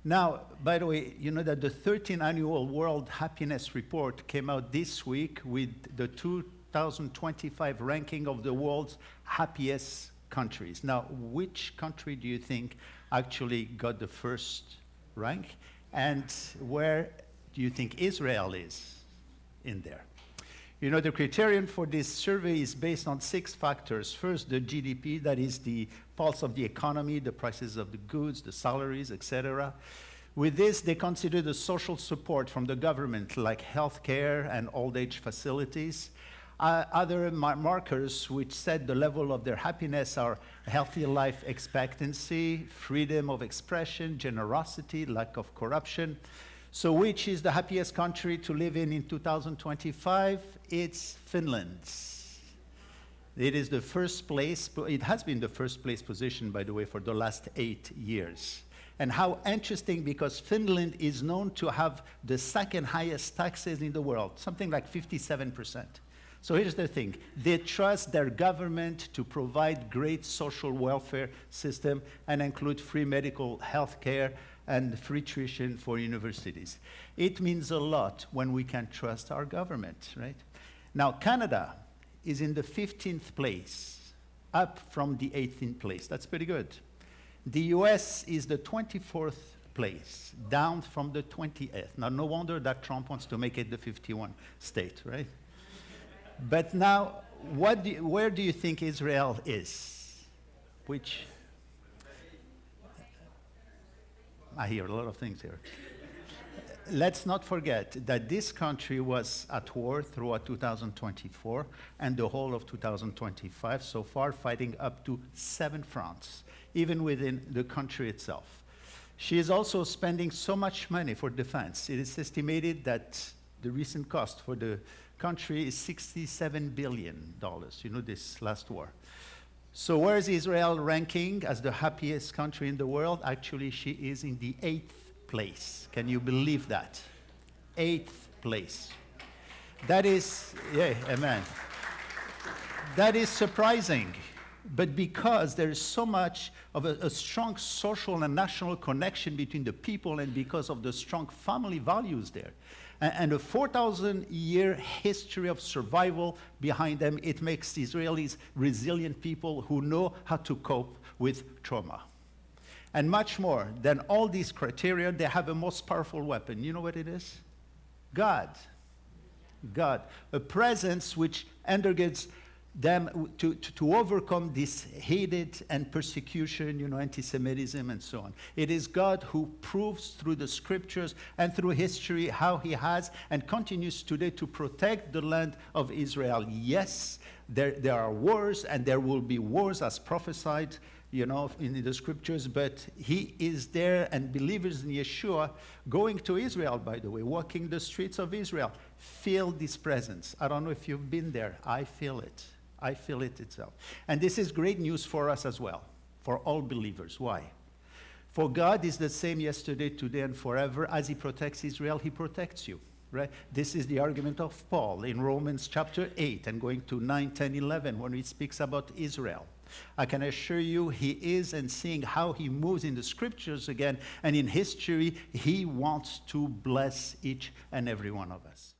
Now, by the way, you know that the 13th Annual World Happiness Report came out this week with the 2025 ranking of the world's happiest countries. Now, which country do you think actually got the first rank? And where do you think Israel is in there? You know, the criterion for this survey is based on 6 factors. First, the GDP, that is the pulse of the economy, the prices of the goods, the salaries, etc. With this, they consider the social support from the government, like healthcare and old age facilities. Other markers which set the level of their happiness are healthy life expectancy, freedom of expression, generosity, lack of corruption. So which is the happiest country to live in 2025? It's Finland. It is the first place, it has been the first place position, by the way, for the last 8 years. And how interesting, because Finland is known to have the second highest taxes in the world, something like 57%. So here's the thing, they trust their government to provide great social welfare system and include free medical health care and free tuition for universities. It means a lot when we can trust our government, right? Now, Canada is in the 15th place, up from the 18th place. That's pretty good. The US is the 24th place, down from the 20th. Now, no wonder that Trump wants to make it the 51 state, right? But now, where do you think Israel is? Which? I hear a lot of things here. Let's not forget that this country was at war throughout 2024 and the whole of 2025 so far, fighting up to 7 fronts, even within the country itself. She is also spending so much money for defense. It is estimated that the recent cost for the country is $67 billion, you know, this last war. So where is Israel ranking as the happiest country in the world? Actually, she is in the 8th place. Can you believe that? 8th place. That is, yeah, amen. That is surprising. But because there is so much of a strong social and national connection between the people and because of the strong family values there, and a 4,000-year history of survival behind them, it makes Israelis resilient people who know how to cope with trauma. And much more than all these criteria, they have a most powerful weapon. You know what it is? God. God. A presence which undergirds them to overcome this hated and persecution, you know, anti-Semitism and so on. It is God who proves through the scriptures and through history how he has and continues today to protect the land of Israel. Yes, there are wars and there will be wars as prophesied, you know, in the scriptures, but he is there, and believers in Yeshua going to Israel, by the way, walking the streets of Israel, feel this presence. I don't know if you've been there. I feel it. I feel it itself. And this is great news for us as well, for all believers. Why? For God is the same yesterday, today, and forever. As he protects Israel, he protects you. Right? This is the argument of Paul in Romans chapter 8 and going to 9, 10, 11 when he speaks about Israel. I can assure you he is, and seeing how he moves in the scriptures again and in history, he wants to bless each and every one of us.